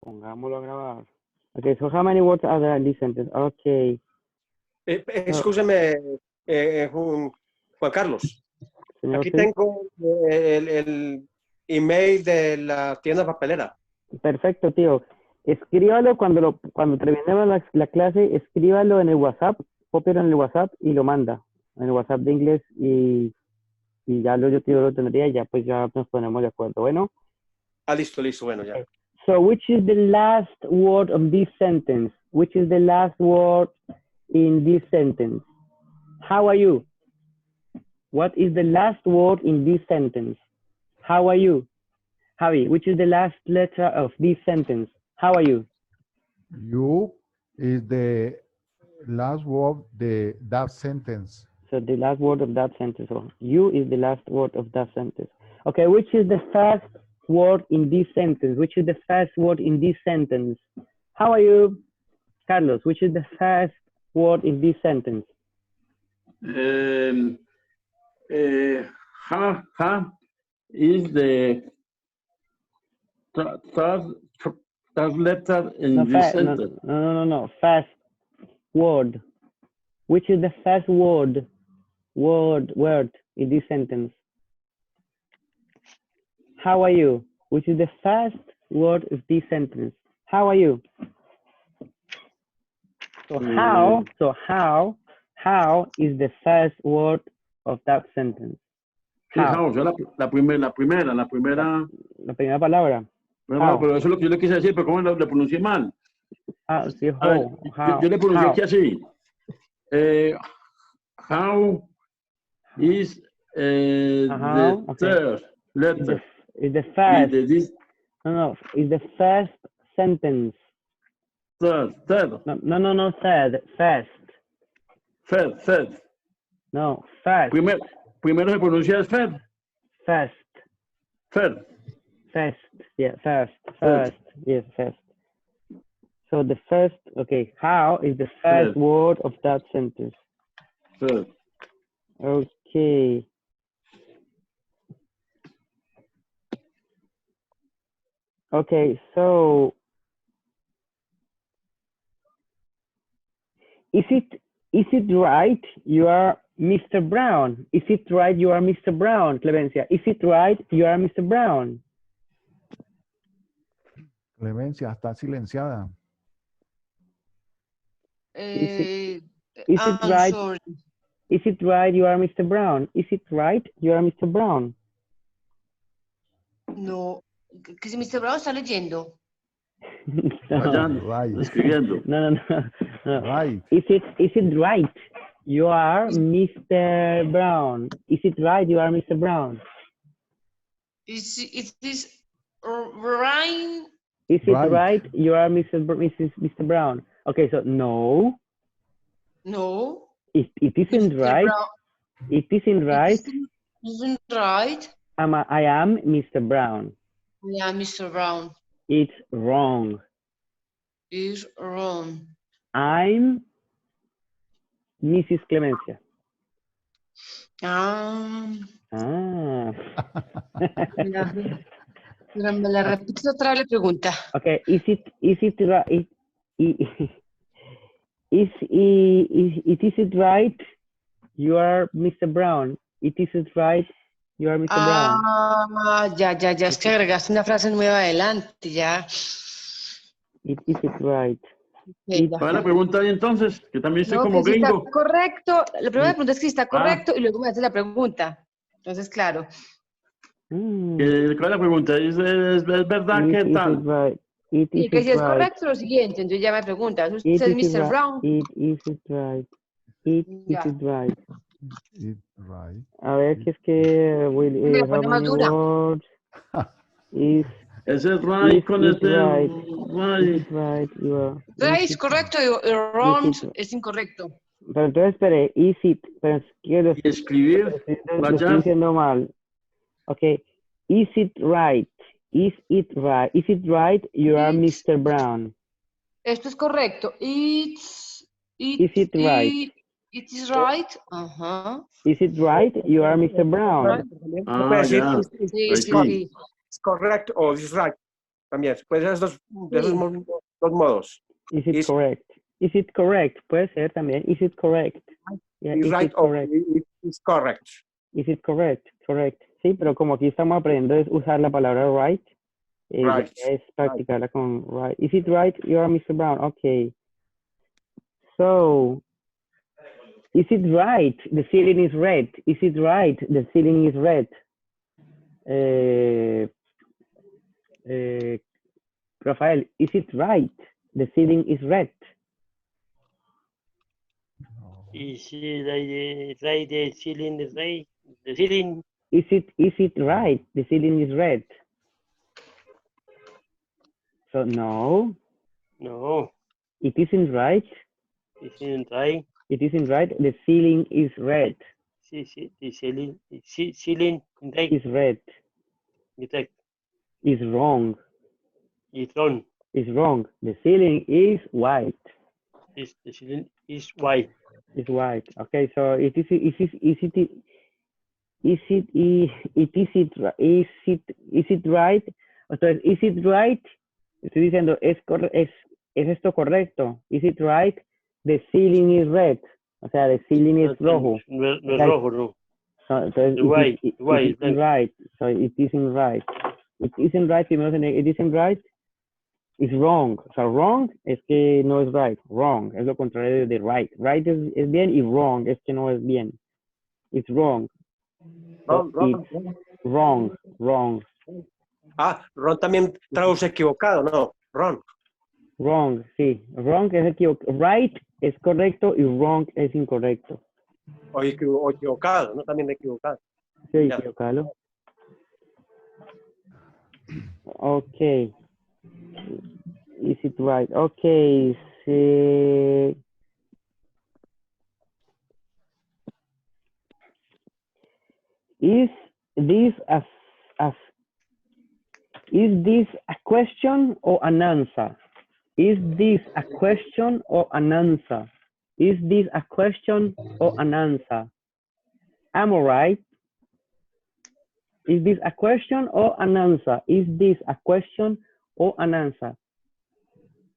Pongámoslo a grabar. Okay, so how many words are there in this sentence? Okay. Escúcheme, Juan Carlos. Señor, Aquí sí. tengo el email de la tienda papelera. Perfecto, tío. Escríbalo cuando terminemos la clase, escríbalo en el WhatsApp, cópialo en el WhatsApp y lo manda en el WhatsApp de inglés y ya yo lo tendría y ya pues ya nos ponemos de acuerdo. Bueno. Listo, bueno, ya. Okay. So, which is the last word of this sentence? Which is the last word in this sentence? How are you? What is the last word in this sentence? How are you? Javi, which is the last letter of this sentence? How are you? You is the last word of that sentence. So the last word of that sentence. So you is the last word of that sentence. Okay, which is the first word in this sentence? Which is the first word in this sentence? How are you? Carlos, which is the first word in this sentence? Ha is the third letter in this sentence. No. First word. Which is the first word in this sentence? How are you? Which is the first word of this sentence? How are you? So how is the first word of that sentence? How? La primera palabra. No, pero eso es lo que yo le quise decir, pero ¿cómo le pronuncié mal? Sí, yo le pronuncié aquí así. How is the third letter? Is the first. Is the first sentence. Third. No, third. First. Third. No, first. Primero se pronuncia third. First. Third. First. Yeah, first. Yes, first. So the first, okay, how is the first word of that sentence? Third. Okay. Okay, so is it right you are Mr. Brown? Is it right you are Mr. Brown, Clemencia? Is it right you are Mr. Brown? Clemencia está silenciada. Is it right? Sorry. Is it right you are Mr. Brown? Is it right you are Mr. Brown? No, que si Mr. Brown está leyendo. Escribiendo. No. Right. Is it right you are Mr. Brown? Is it right you are Mr. Brown? Is this right? Is it right you are Mr. Brown? Okay, so no. No. It isn't right. Brown. It isn't right. It isn't right. I am Mr. Brown. Yeah, Mr. Brown. It's wrong. It's wrong. I'm Mrs. Clemencia. Me la repites otra vez la pregunta. Okay, is it right? Is it right? You are Mr. Brown. Is it right? You are Mr. Brown. Ya, es que agregaste una frase nueva adelante, ya. Is it right? ¿Cuál es la pregunta ahí entonces? Que también estoy como que gringo. Está correcto. La primera pregunta es que está correcto y luego me hace la pregunta. Entonces, claro. ¿Cuál es la pregunta? ¿Es verdad que tal? Right? Y que si es correcto lo siguiente, entonces ya me pregunta. ¿Usted es Mr. Brown? Is it right? Is it right? Right. A ver, que es que how many words is ese es right con este right? right. Right, you are. Right es correcto y wrong es incorrecto. Pero entonces espere, is it, pero quiero escribir, lo estoy diciendo mal. Okay, is it right? Is it right? Is it right? You are Mr. Brown. Esto es correcto. Is it right? It is right. Is it right? You are Mr. Brown. Es correcto o is right. También, puede ser de esos dos modos. Is it Is- correct? Is it correct? Puede ser también. Is it correct? Yeah, Is is right it or correct? is correct. Is it correct? Correct. Sí, pero como aquí estamos aprendiendo es usar la palabra right. Right. Es practicarla con right. Is it right? You're Mr. Brown. Okay. So, is it right? The ceiling is red. Is it right? The ceiling is red. Rafael, is it right? The ceiling is red. Is it right, the ceiling is right? The ceiling, Is it right? The ceiling is red. So no, no, it isn't right. it isn't right. It isn't right. The ceiling is red. The ceiling is right. Is red. It's right. Is wrong. It's wrong. Is wrong. The ceiling is white. The ceiling is white. Is white. Okay, so it is it right? Entonces, is it right? Estoy diciendo, ¿es esto correcto? Is it right? The ceiling is red. O sea, the ceiling is rojo. No es rojo, no. So, entonces, White, it white, isn't right. So it isn't right. It isn't right. Primero, it isn't right. It's wrong. O sea, wrong es que no es right. Wrong es lo contrario de right. Right es bien y wrong es que no es bien. It's wrong. So wrong. Ah, Ron también traduce equivocado, ¿no? Ron. Wrong, sí. Wrong es equivocado. Right es correcto y wrong es incorrecto. O equivocado, ¿no? También equivocado. Sí, Ya. equivocado. Okay. Is it right? Okay. Sí. Is this a question or an answer? Is this a question or an answer? Is this a question or an answer? Am I right? Is this a question or an answer? Is this a question or an answer?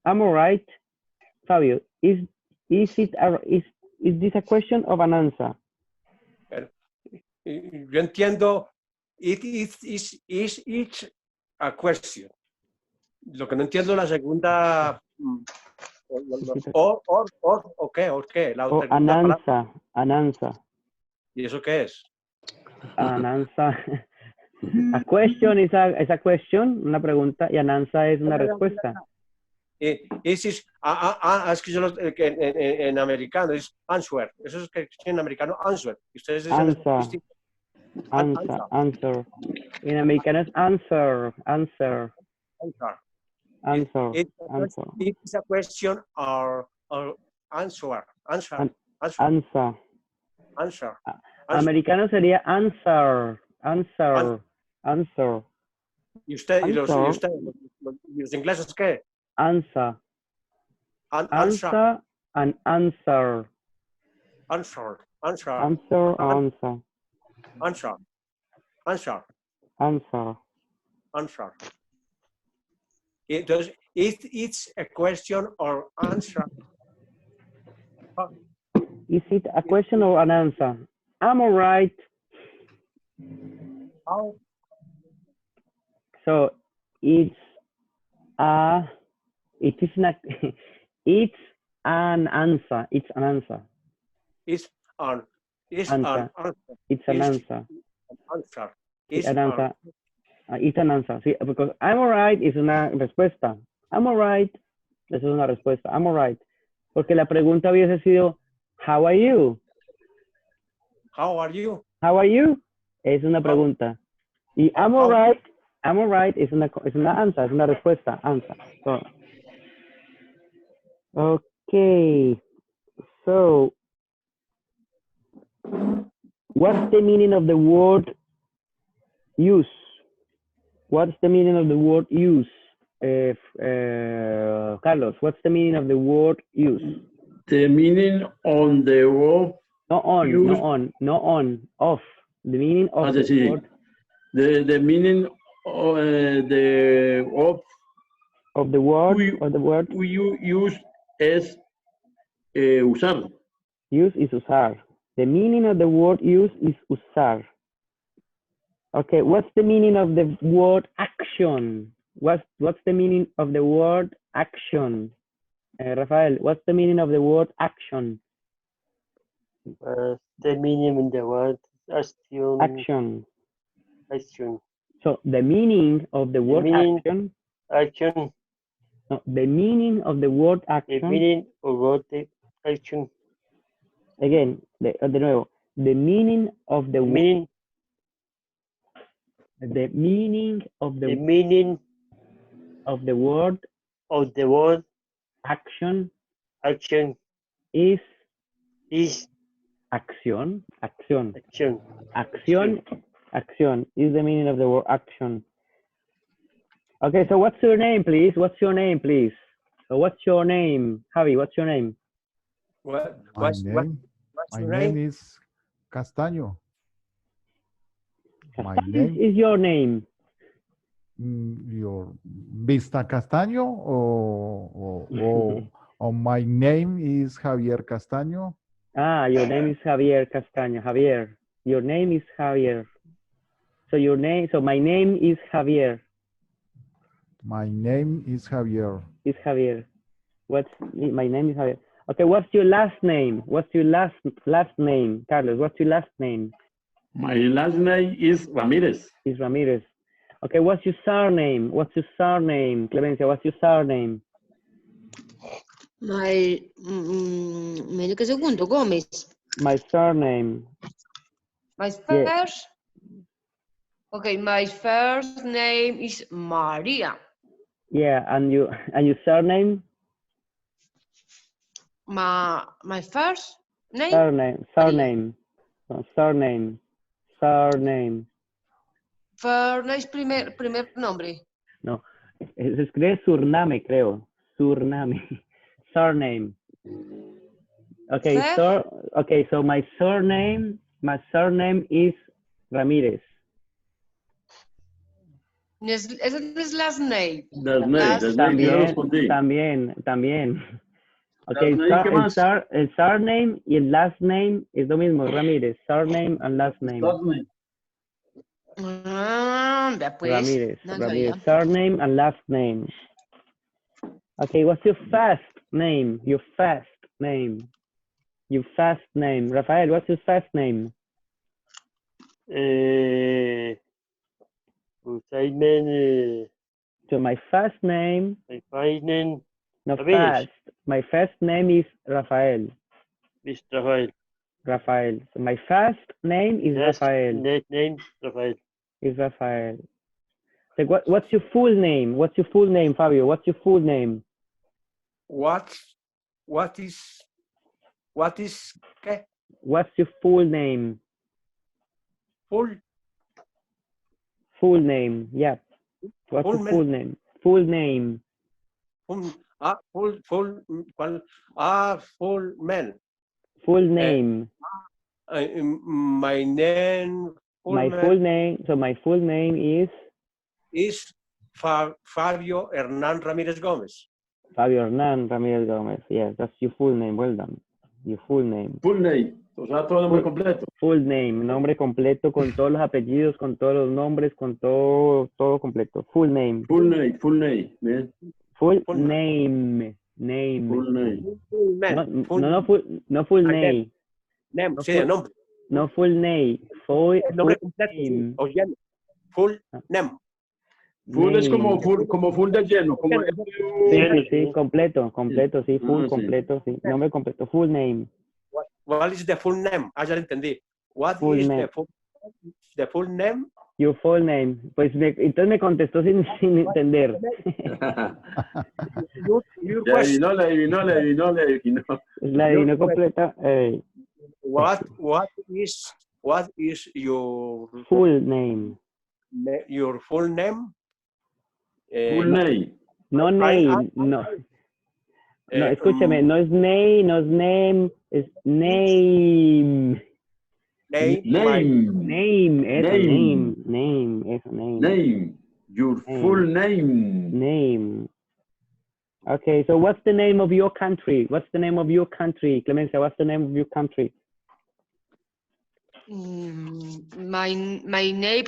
Am I right? Fabio, is this a question or an answer? Yo entiendo, is it a question. Lo que no entiendo es la segunda, o qué, la Or an segunda palabra. answer, an answer. ¿Y eso qué es? An answer. A question is a question, una pregunta, y an answer es una respuesta. Es que en americano es answer. Eso es que en americano answer. Y ustedes dicen Answer. En americano es answer. It is a question or answer. Americano sería answer. ¿Y usted, y los ingleses qué? Answer. Answer. And answer. Answer. Entonces, it's a question or answer. Is it a question or an answer? Am I right? How? So it's an answer. It's an answer. It's an answer. It's an answer. Sí, because I'm alright es una respuesta. I'm alright, eso es una respuesta. I'm alright. Porque la pregunta hubiese sido, how are you? How are you? How are you? Es una pregunta. Y I'm alright es una answer, es una respuesta. Answer. So, okay. So, what's the meaning of the word use? What's the meaning of the word use? Carlos, what's the meaning of the word use? The meaning on the word use. Off. The meaning of the word. The meaning of of the word, You use es usar. Use is usar. The meaning of the word use is usar. Okay, what's the meaning of the word action? What's the meaning of the word action? Rafael, what's the meaning of the word action? The meaning in the word action. Action. Action. So the meaning of the word action. Action. No, the meaning of the word action. The meaning of word action. Again, de nuevo. The meaning of the word. The meaning of the meaning of the word action is acción is the meaning of the word action. Okay, so what's your name, please? What's your name, please? So what's your name, Javi? What's your name? My name is Castaño. My name is your name. Your Vista Castaño or my name is Javier Castaño. Ah, your name is Javier Castaño. Javier. Your name is Javier. So my name is Javier. My name is Javier. Is Javier. My name is Javier. Okay, what's your last name? What's your last name, Carlos? What's your last name? My last name is Ramirez. Is Ramirez. Okay, what's your surname? What's your surname, Clemencia? What's your surname? Medio que segundo, Gómez. My surname. My first. Yeah. Okay, my first name is Maria. Yeah, and your surname? My first name? Surname. Surname. First es primer nombre. No, se escribe surname, creo. Surname. Surname. Okay, so my surname is Ramirez. Ese es last name. También. Okay, el surname y el last name es lo mismo, Ramirez. Surname and last name. Pues, Ramirez. Surname and last name. Okay, what's your fast name? Your fast name. Rafael, what's your fast name? So my fast name. My first name is Rafael. Rafael. So my first name is Rafael. Is Rafael. So what's your full name? What's your full name, Fabio? What's your full name? What is ¿qué? What's your full name? Full name, yeah. What's your full name? Full name. Full man. Full name. My name. My full name is Fabio Hernán Ramírez Gómez. Fabio Hernán Ramírez Gómez. Yes, that's your full name. Well done. Your full name. Full name. O sea, todo nombre completo. Full name. Nombre completo con todos los apellidos, con todos los nombres, con todo completo. Full name. Full name. Full name. Bien. Full name. Full name. No full name. Sí, el nombre. No full name. El nombre completo. Full name. Full es como full de lleno. Como sí, completo, sí, full, completo, sí. Nombre completo, full name. What is the full name? Ah, ya lo entendí. What is the full name? Your full name. Pues entonces me contestó sin entender. La adivinó. La adivinó completa. What is your full name? Your full name? Full name. No name, no. No, escúchame, no es name, es name. Name. Your full name. Name. Okay, so what's the name of your country? What's the name of your country? Clemencia, what's the name of your country? My name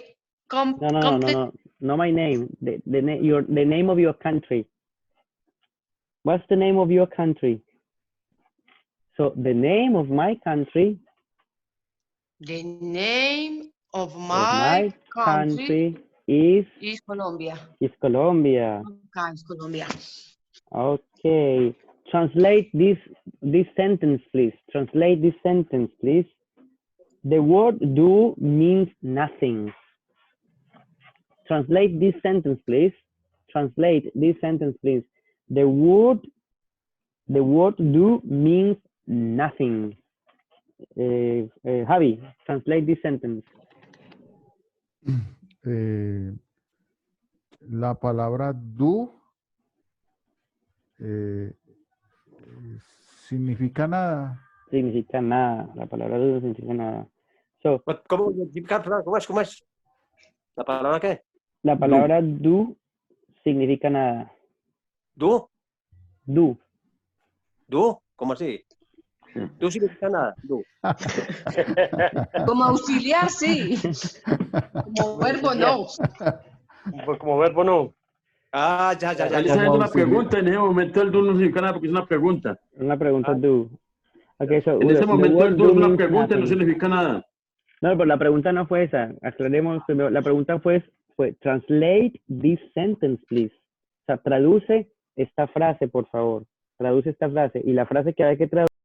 No, my name. The name of your country. What's the name of your country? So the name of my country. The name of My my country is Colombia. Colombia. Okay, it's Colombia. Okay. Translate this sentence, please. Translate this sentence, please. The word do means nothing. Translate this sentence, please. Translate this sentence, please. The word do means nothing. Javi, translate this sentence. La palabra do significa nada. Significa nada. La palabra do significa nada. So, ¿Cómo es? ¿La palabra qué? la palabra do significa nada. ¿Do? Do. ¿Do? ¿Cómo así? ¿Do significa nada? ¿Do? Como auxiliar, sí. Como verbo, no. Como verbo no. Ah, ya. Él está haciendo una pregunta, en ese momento el do no significa nada porque es una pregunta. Una pregunta do. Okay, so En este momento word el do es una means pregunta y no nothing. significa nada. No, pero la pregunta no fue esa. Aclaremos primero. La pregunta fue translate this sentence, please. O sea, traduce esta frase, por favor. Traduce esta frase. Y la frase que hay que traducir